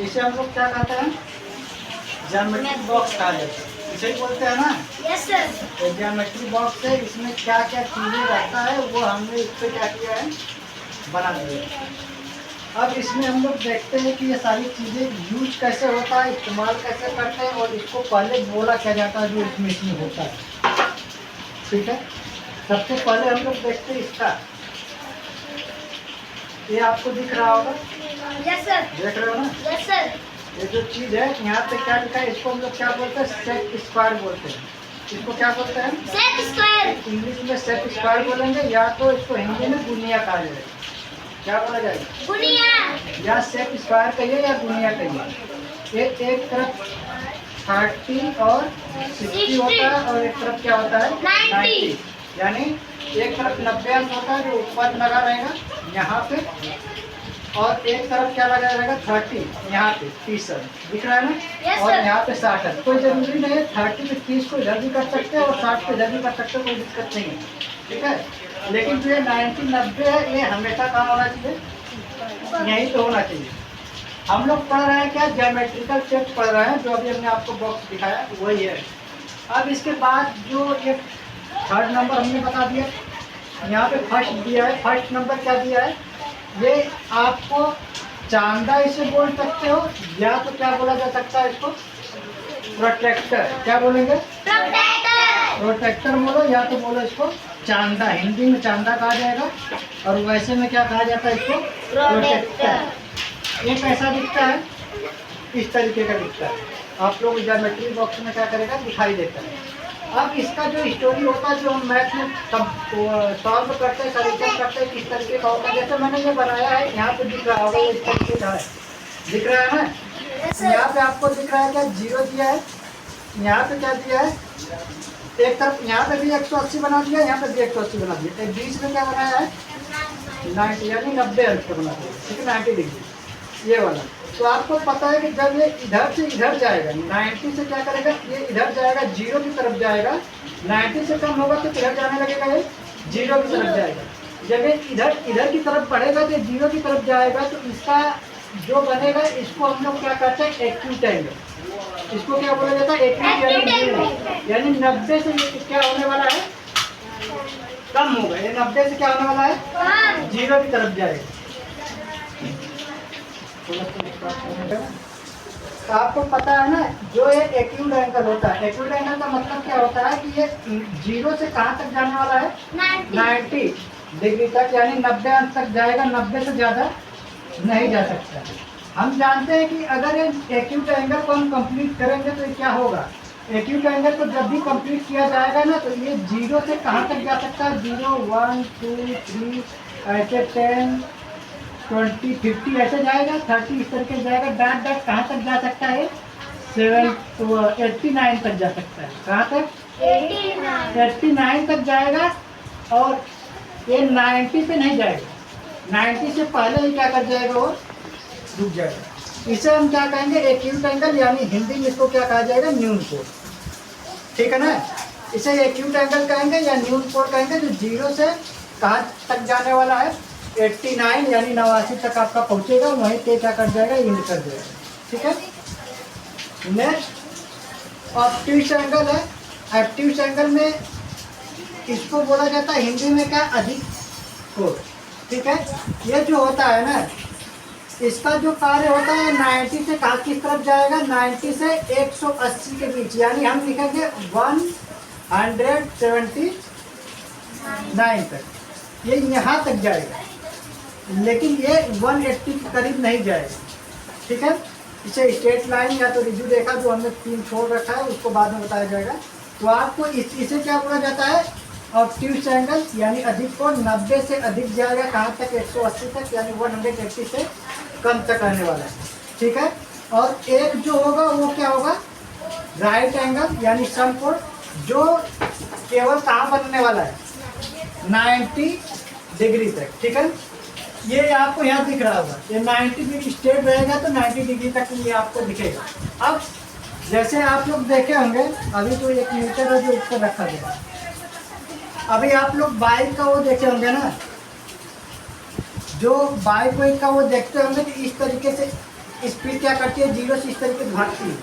इसे हम लोग क्या कहते हैं, ज्योमेट्री बॉक्स कहा जाता है, इसे ही बोलते हैं ना। Yes sir. तो ज्योमेट्री बॉक्स है, इसमें क्या क्या चीज़ें रहता है वो हमने इस पर क्या किया है, बना दिया। अब इसमें हम लोग देखते हैं कि ये सारी चीज़ें यूज कैसे होता है, इस्तेमाल कैसे करते हैं, और इसको पहले बोला क्या जाता है जो इसमें होता है। ठीक है, सबसे पहले हम लोग देखते हैं इसका, ये आपको दिख रहा होगा, यस सर। देख रहे हो ना। Yes sir. ये जो चीज़ है यहाँ पे क्या लिखा है, इसको हम लोग क्या बोलते हैं, सेट स्क्वायर बोलते हैं। इसको क्या बोलते हैं, सेट स्क्वायर। इंग्लिश में सेट स्क्वायर बोलेंगे, या तो इसको हिंदी में गुनिया कहा जाएगा। क्या बोला जाएगा, गुनिया। या सेट स्क्वायर कहिए या गुनिया कहिए। एक तरफ 30 और 60 होता है, और एक तरफ क्या होता है 90, यानी एक तरफ 90 अंक होता है जो ऊपर लगा रहेगा यहाँ पे, और एक तरफ क्या लगा रहेगा 30 यहाँ पे 30 दिख रहा है ना। Yes, और sir. यहाँ पे 60 है, कोई जरूरी नहीं है 30 पे 30 को इधर भी कर सकते हैं और 60 पे इधर भी कर सकते हैं, कोई दिक्कत नहीं है। ठीक है, लेकिन जो ये 90 90 है ये हमेशा काम होना चाहिए, यही तो होना चाहिए। हम लोग पढ़ रहे हैं क्या, ज्योमेट्रिकल शेप पढ़ रहे हैं, जो अभी हमने आपको बॉक्स दिखाया वही है। अब इसके बाद जो ये थर्ड नंबर हमने बता दिया, यहाँ पे फर्स्ट दिया है, फर्स्ट नंबर क्या दिया है, ये आपको चांदा इसे बोल सकते हो, या तो क्या बोला जा सकता है इसको, प्रोटेक्टर। क्या बोलेंगे, प्रोटेक्टर। प्रोटेक्टर बोलो, या तो बोलो इसको चांदा, हिंदी में चांदा कहा जाएगा, और वैसे में क्या कहा जाता है इसको, प्रोटेक्टर। ये कैसा दिखता है, इस तरीके का दिखता है, आप लोग ज्योमेट्री बॉक्स में क्या करेगा दिखाई देता है। अब इसका जो स्टोरी होता है, जो हम मैथ में सब सॉल्व करते हैं, सॉल्यूशन करते हैं, किस तरीके का होता है, जैसे मैंने ये बनाया है, यहाँ पे दिख रहा होगा, ये इस तरीके का है, दिख रहा है ना। यहाँ पे आपको दिख रहा है क्या, 0 दिया है, यहाँ पे क्या दिया है, एक तरफ यहाँ पे भी 180 बना दिया, यहाँ पे भी 180 बना दिया, एक बीच में क्या बनाया है 90, यानी 90 अंश का बना दिया। ठीक है, 90 डिग्री ये वाला। तो आपको पता है कि जब ये इधर से इधर जाएगा, 90 से क्या करेगा, ये इधर जाएगा 0 की तरफ जाएगा, 90 से कम होगा तो किधर जाने लगेगा, ये 0 की तरफ जाएगा। जब ये इधर की तरफ बढ़ेगा तो 0 की तरफ जाएगा, तो इसका जो बनेगा इसको हम लोग क्या कहते हैं, एक्यूट एंगल। इसको क्या बोला जाता है, एक्यूट, यानी 90 से ये क्या होने वाला है, कम होगा, ये 90 से क्या होने वाला है, 0 की तरफ जाएगा। तो आपको पता है ना, जो ये एक्यूट एंगल होता है, एक्यूट एंगल का मतलब क्या होता है कि ये 0 से कहाँ तक जाने वाला है, 90 डिग्री तक, यानी 90 अंश तक जाएगा, 90 से ज़्यादा नहीं जा सकता। हम जानते हैं कि अगर ये एक्यूट एंगल को हम कंप्लीट करेंगे तो ये क्या होगा, एक्यूट एंगल को जब भी कंप्लीट किया जाएगा ना, तो ये 0 से कहाँ तक जा सकता है, 0 1 2 3 ऐसे 10 20 50 ऐसे जाएगा, 30 इस तरीके जाएगा, डैट डैट कहाँ तक जा सकता है, 89 तक जा सकता है। कहाँ तक, 89 तक जाएगा, और ये 90 पे नहीं जाएगा, 90 से पहले ही क्या कर जाएगा, वो रुक जाएगा। इसे हम क्या कहेंगे, एक्यूट एंगल, यानी हिंदी में इसको क्या कहा जाएगा, न्यून कोण। ठीक है ना, इसे एक्यूट एंगल कहेंगे या न्यून कोण कहेंगे, जो 0 से कहाँ तक जाने वाला है, 89 यानी 89 तक आपका पहुंचेगा, वहीं पे क्या कर जाएगा, इंड कर जाएगा। ठीक है, नेक्स्ट ऑब्ट्यूस एंगल है। ऑब्ट्यूस एंगल में इसको बोला जाता है हिंदी में क्या, अधिक कोण। ठीक है, ये जो होता है ना, इसका जो कार्य होता है 90 से कहाँ किस तरफ जाएगा, 90 से 180 के बीच, यानी हम लिखेंगे 179 तक, ये यहाँ तक जाएगा, लेकिन ये 180 के करीब नहीं जाएगा। ठीक है, इसे स्ट्रेट लाइन या तो रिज्यू रेखा जो हमने 3 छोड़ रखा है उसको बाद में बताया जाएगा। तो आपको इसे क्या बोला जाता है, ऑब्ट्यूस एंगल, यानी अधिक कोण। 90 से अधिक जाएगा कहाँ तक, 180 तक, यानी 180 से कम तक आने वाला है। ठीक है, और एक जो होगा वो क्या होगा, राइट एंगल, यानी समकोण, जो केवल कहाँ बनने वाला है, 90 डिग्री तक। ठीक है, ये आपको यहाँ दिख रहा होगा, ये 90 डिग्री स्ट्रेट रहेगा तो 90 डिग्री तक ये आपको दिखेगा। अब जैसे आप लोग देखे होंगे, अभी तो एक मीटर है जो ऊपर रखा गया, अभी आप लोग बाइक का वो देखे होंगे ना, जो बाइक वाइक का वो देखते होंगे कि इस तरीके से स्पीड क्या करती है, 0 से इस तरीके से भागती है।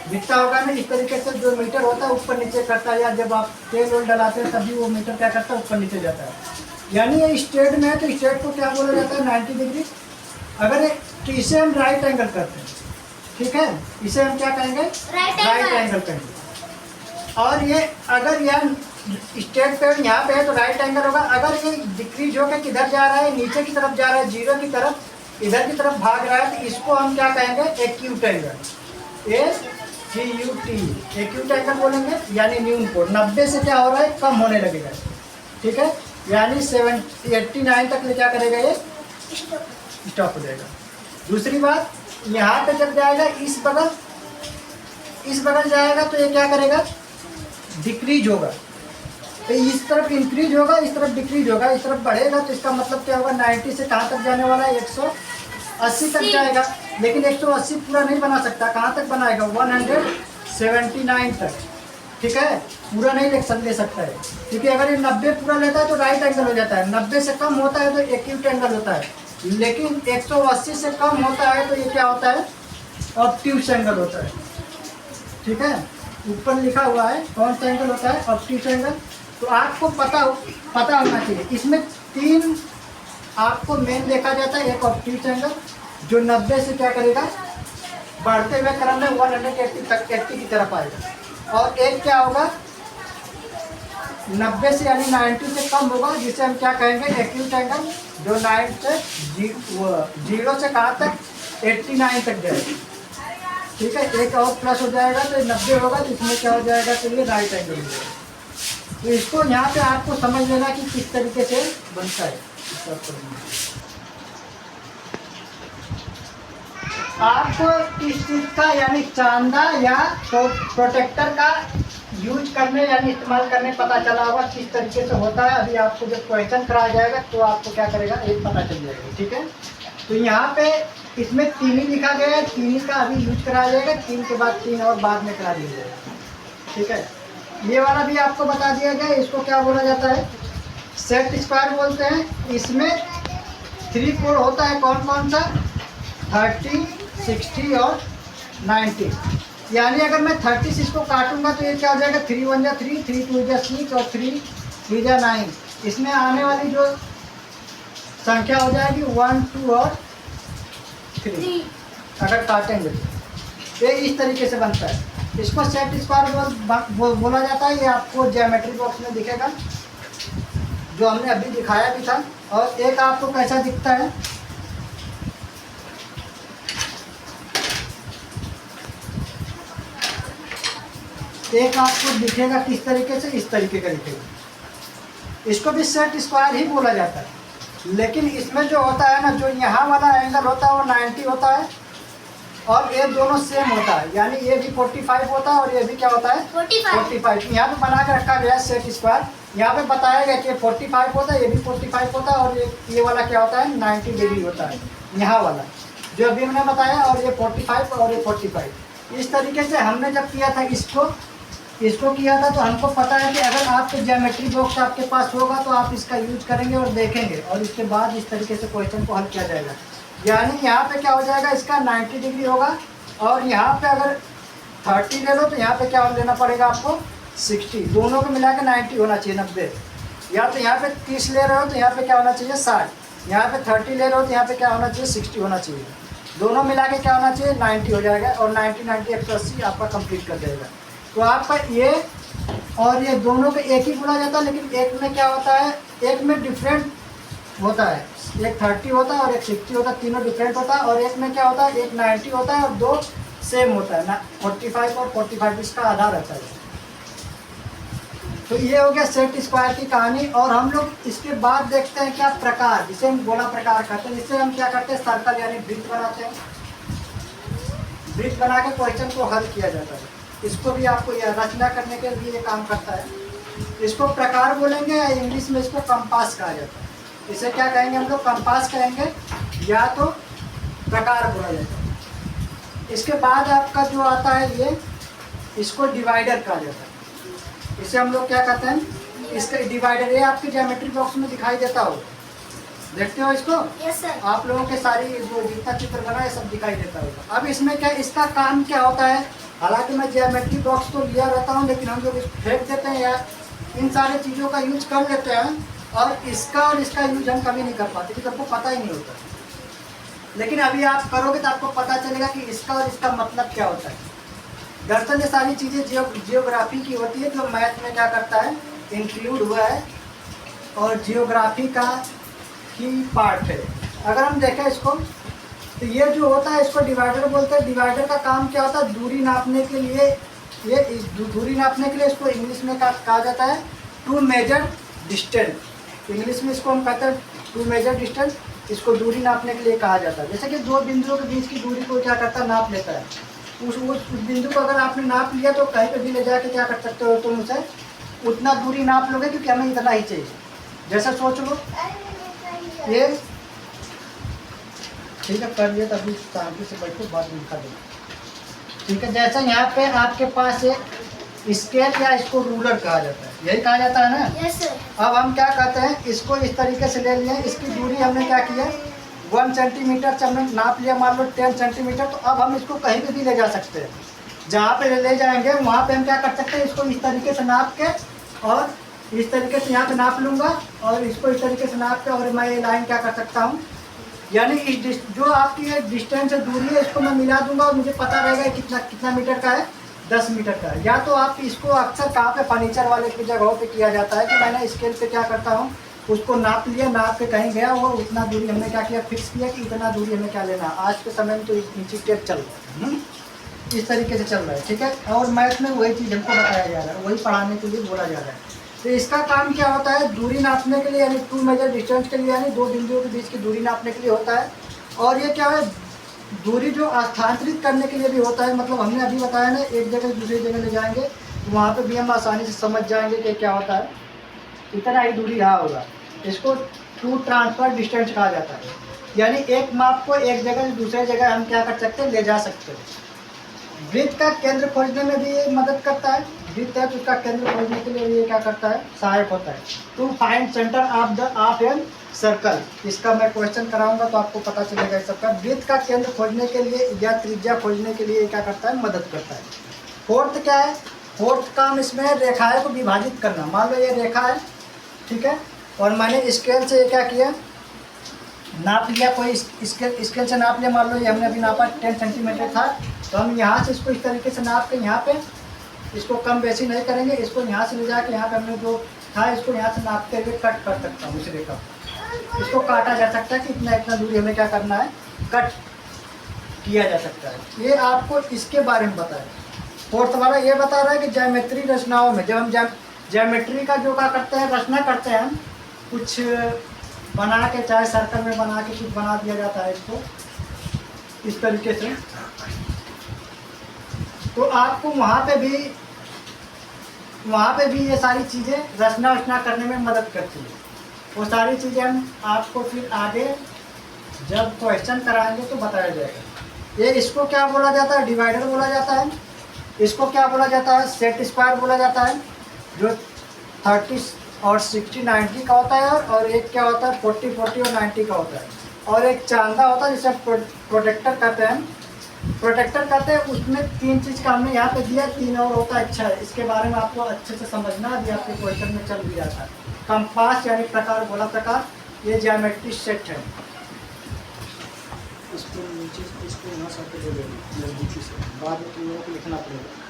दिखता होगा ना, इस तरीके से जो मीटर होता है ऊपर नीचे करता है, या जब आप तेल वोल डलाते हैं तभी वो मीटर क्या करता है, ऊपर नीचे जाता है। यानी ये स्ट्रेट में है तो स्ट्रेट को क्या बोला जाता है, 90 डिग्री। अगर तो इसे हम राइट एंगल करते हैं, ठीक है, इसे हम क्या कहेंगे, राइट एंगल कहेंगे। और ये अगर यह स्ट्रेट पे यहाँ पे है तो राइट एंगल होगा। अगर ये डिक्रीज होकर किधर जा रहा है, नीचे की तरफ जा रहा है, 0 की तरफ, इधर की तरफ भाग रहा है, तो इसको हम क्या कहेंगे, acute angle, ACUT, acute angle बोलेंगे। यानी न्यून कोण 90 से क्या हो रहा है, कम होने लगेगा, ठीक है। यानी 89 तक ले क्या करेगा, ये स्टॉप हो जाएगा। दूसरी बात, यहाँ पे जब जाएगा इस बगल जाएगा तो ये क्या करेगा, डिक्रीज होगा। तो इस तरफ इंक्रीज होगा, इस तरफ डिक्रीज होगा, इस तरफ बढ़ेगा, तो इसका मतलब क्या होगा, 90 से कहाँ तक जाने वाला है, 180 तक जाएगा। लेकिन 180 पूरा नहीं बना सकता, कहाँ तक बनाएगा, 179 तक, ठीक है, पूरा नहीं ले सकता है। क्योंकि अगर ये 90 पूरा लेता है तो राइट एंगल हो जाता है, 90 से कम होता है तो एक्यूट एंगल होता है, लेकिन 180 से कम होता है तो ये क्या होता है, ऑब्ट्यूस एंगल होता है, ठीक है। ऊपर लिखा हुआ है कौन सा एंगल होता है, ऑब्ट्यूस एंगल। तो आपको पता होना चाहिए। इसमें 3 आपको मेन देखा जाता है। एक ऑब्ट्यूस एंगल जो 90 से क्या करेगा, बढ़ते हुए क्रम में 180 तक 80 की तरफ आएगा। और एक क्या होगा, 90 से यानी 90 से कम होगा, जिसे हम क्या कहेंगे, एक्यूट एंगल, जो 9 से 0 से कहाँ तक, 89 तक जाएगा, ठीक है। एक और प्लस हो जाएगा तो 90 होगा, तो इसमें क्या हो जाएगा, तो ये राइट एंगल हो जाएगा। तो इसको यहाँ पे आपको समझ लेना कि किस तरीके से बनता है। आपको इस चीज का यानी चांदा या प्रोटेक्टर का यूज करने यानी इस्तेमाल करने पता चला होगा किस तरीके से होता है। अभी आपको जब क्वेश्चन कराया जाएगा तो आपको क्या करेगा, एक पता चल जाएगा, ठीक है। तो यहाँ पे इसमें 3 ही लिखा गया है, 3 का अभी यूज कराया जाएगा, 3 के बाद 3 और बाद में करा दिया जाएगा, ठीक है। ये वाला भी आपको बता दिया गया, इसको क्या बोला जाता है, सेट स्क्वायर बोलते हैं। इसमें 3 कोण होता है, कौन कौन सा, 30, 60 और 90। यानी अगर मैं 30 से इसको काटूंगा तो ये क्या हो जाएगा, 3 1 जा 3, 3 2 जा 6 और 3 3 जा 9। इसमें आने वाली जो संख्या हो जाएगी 1 2 और 3 अगर काटेंगे तो ये इस तरीके से बनता है। इसको सेट स्क्वायर बोला जाता है। ये आपको ज्योमेट्री बॉक्स में दिखेगा, जो हमने अभी दिखाया भी था। और एक आपको कैसा दिखता है, एक आपको दिखेगा किस तरीके से, इस तरीके का दिखेगा। इसको भी सेट स्क्वायर ही बोला जाता है। लेकिन इसमें जो होता है ना, जो यहाँ वाला एंगल होता है वो 90 होता है और ये दोनों सेम होता है। यानी ये भी 45 होता है और ये भी क्या होता है, 45। यहाँ पे बना के रखा गया है सेट स्क्वायर। यहाँ पे बताया गया कि 45 होता है, ये भी 45 होता है और ये वाला क्या होता है, 90 डिग्री होता है यहाँ वाला, जो अभी हमने बताया। और ये 45 और ये 45। इस तरीके से हमने जब किया था इसको किया था, तो हमको पता है कि अगर आपके ज्योमेट्री बॉक्स आपके पास होगा तो आप इसका यूज करेंगे और देखेंगे, और इसके बाद इस तरीके से क्वेश्चन को हल किया जाएगा। यानी यहाँ पे क्या हो जाएगा, इसका 90 डिग्री होगा। और यहाँ पे अगर 30 ले लो तो यहाँ पे क्या लेना पड़ेगा आपको, 60। दोनों को मिला के 90 होना चाहिए, 90। या तो यहाँ पे 30 ले रहे हो तो यहाँ पे क्या होना चाहिए, 60। यहाँ पे 30 ले रहे हो तो यहाँ पे क्या होना चाहिए, 60 होना चाहिए। दोनों मिला के क्या होना चाहिए, 90 हो जाएगा। और 90 90 180 आपका कंप्लीट कर जाएगा। तो आपका ये और ये दोनों को एक ही बोला जाता है, लेकिन एक में क्या होता है, एक में डिफरेंट होता है। एक 30 होता है और एक 60 होता है, तीनों डिफरेंट होता है। और एक में क्या होता है, एक 90 होता है और 2 सेम होता है ना, 45 और 45 इसका आधा रहता है। तो ये हो गया सेट स्क्वायर की कहानी। और हम लोग इसके बाद देखते हैं क्या प्रकार, जिसे हम गोला प्रकार कहते हैं। जिससे हम क्या करते हैं, सर्कल यानी वृत्त बनाते हैं। वृत्त बना के क्वेश्चन को हल किया जाता है। इसको भी आपको यह रचना करने के लिए ये काम करता है। इसको प्रकार बोलेंगे या इंग्लिश में इसको कंपास कहा जाता है। इसे क्या कहेंगे हम लोग, कंपास कहेंगे या तो प्रकार बोला जाता है। इसके बाद आपका जो आता है ये, इसको डिवाइडर कहा जाता है। इसे हम लोग क्या कहते हैं, इसका डिवाइडर, ये आपके ज्योमेट्री बॉक्स में दिखाई देता हो। देखते हो इसको? Yes, sir. आप लोगों के सारी जो जितना चित्र बना है सब दिखाई देता होगा। अब इसमें क्या, इसका काम क्या होता है, हालांकि मैं ज्योमेट्री बॉक्स तो लिया रहता हूँ, लेकिन हम लोग इसको फेंक देते हैं या इन सारे चीज़ों का यूज कर लेते हैं, और इसका यूज हम कभी नहीं कर पाते क्योंकि सबको पता ही नहीं होता। लेकिन अभी आप करोगे तो आपको पता चलेगा कि इसका और इसका मतलब क्या होता है। दरअसल ये सारी चीज़ें जियोग्राफी की होती है, जो मैथ में क्या करता है, इंक्लूड हुआ है, और जियोग्राफी का ही पार्ट है। अगर हम देखें इसको, तो ये जो होता है इसको डिवाइडर बोलते हैं। डिवाइडर का काम क्या होता है, दूरी नापने के लिए, ये दूरी नापने के लिए इसको इंग्लिश में कहा जाता है टू मेजर डिस्टेंस। इंग्लिश में इसको हम कहते हैं टू मेजर डिस्टेंस। इसको दूरी नापने के लिए कहा जाता है। जैसे कि दो बिंदुओं के बीच की दूरी को क्या करता है, नाप लेता है। उस बिंदु को अगर आपने नाप लिया तो कहीं पे भी ले जाके क्या कर सकते हो, तुम उसे उतना दूरी नाप लोगे क्योंकि हमें इतना ही चाहिए। जैसे सोच लो ये ठीक है, कर लिया तभी शांति से बैठो, बाद में लिखा देना, ठीक है। जैसे यहाँ पे आपके पास एक स्केल या इसको रूलर कहा जाता है, यही कहा जाता है ना। Yes, sir. अब हम क्या कहते हैं, इसको इस तरीके से ले लिए, इसकी दूरी हमने क्या किया 1 सेंटीमीटर से हमने नाप लिया, मान लो 10 सेंटीमीटर। तो अब हम इसको कहीं पे भी ले जा सकते हैं, जहाँ पे ले जाएंगे वहाँ पे हम क्या कर सकते हैं, इसको इस तरीके से नाप के, और इस तरीके से यहाँ पे नाप लूँगा, और इसको इस तरीके से नाप के, और मैं ये लाइन क्या कर सकता हूँ, यानी इस जो आपकी ये डिस्टेंस है, दूरी है, इसको मैं मिला दूंगा और मुझे पता रहेगा कितना मीटर का है, 10 मीटर का है। या तो आप इसको अक्सर कहाँ पे, फर्नीचर वाले की जगहों पे किया जाता है कि मैंने स्केल पे क्या करता हूँ, उसको नाप लिया, नाप के कहीं गया वो उतना दूरी हमने क्या किया, फिक्स किया कि इतना दूरी हमें क्या लेना। आज के समय में तो इंची टेप चल रहा है, इस तरीके से चल रहा है, ठीक है। और मैथ में वही चीज़ हमको बताया जा रहा है, वही पढ़ाने के लिए बोला जा रहा है। तो इसका काम क्या होता है, दूरी नापने के लिए, यानी टू मेजर डिस्टेंस के लिए, यानी दो बिंदुओं के बीच की दूरी नापने के लिए होता है। और ये क्या है, दूरी जो स्थानांतरित करने के लिए भी होता है। मतलब हमने अभी बताया ना, एक जगह से दूसरी जगह ले जाएंगे तो वहाँ पे भी हम आसानी से समझ जाएंगे कि क्या होता है, इतना ही दूरी यहाँ होगा। इसको टू ट्रांसफर डिस्टेंस कहा जाता है, यानी एक माप को एक जगह से दूसरे जगह हम क्या कर सकते हैं, ले जा सकते हैं। वृत्त का केंद्र खोजने में भी ये मदद करता है। वृत्त है तो उसका केंद्र खोजने के लिए भी ये क्या करता है, सहायक होता है। To find centre of an circle, इसका मैं क्वेश्चन कराऊंगा तो आपको पता चलेगा इस सबका। वृत्त का केंद्र खोजने के लिए या त्रिज्या खोजने के लिए क्या करता है, मदद करता है। फोर्थ क्या है, फोर्थ काम इसमें है रेखाएं को विभाजित करना। मान लो ये रेखा है, ठीक है, और मैंने स्केल से क्या किया, नाप लिया, कोई स्केल से नाप लिया। मान लो ये हमने अभी नापा 10 सेंटीमीटर था, तो हम यहाँ से इसको इस तरीके से नाप के यहाँ पे इसको कम बेसी नहीं करेंगे, इसको यहाँ से ले जाके यहाँ पे हमने जो था इसको यहाँ से नापते हुए कट कर सकता हूँ। इस रेखा इसको काटा जा सकता है कि इतना दूरी हमें क्या करना है, कट किया जा सकता है। ये आपको इसके बारे में बताया। फोर्थ वाला ये बता रहा है कि ज्योमेट्री रचनाओं में, जब हम ज्योमेट्री का जो क्या करते हैं, रचना करते हैं, हम कुछ बना के, चाहे सर्कल में बना के कुछ बना दिया जाता है इसको इस तरीके से, तो आपको वहाँ पे भी ये सारी चीज़ें रचना करने में मदद करती है। वो सारी चीज़ें हम आपको फिर आगे जब क्वेश्चन कराएंगे तो बताया जाएगा। ये इसको क्या बोला जाता है, डिवाइडर बोला जाता है। इसको क्या बोला जाता है, सेट स्क्वायर बोला जाता है, जो 30 और 60 90 का होता है, और एक क्या होता है 40 40 और 90 का होता है, और एक चांदा होता है जिसे प्रोटेक्टर कहते हैं। प्रोटेक्टर कहते हैं, उसमें 3 चीज़ का हमने यहाँ पे दिया, 3 और होता है। अच्छा है, इसके बारे में आपको अच्छे से समझना, अभी आपके क्वेश्चन में चल भी जाता है। कंपास यानी प्रकार, गोला प्रकार, ये ज्योमेट्री सेट है। इसको नीचे इसको यहाँ से दे देंगे नजदीकी से, बाद में तुम लोगों को लिखना पड़ेगा।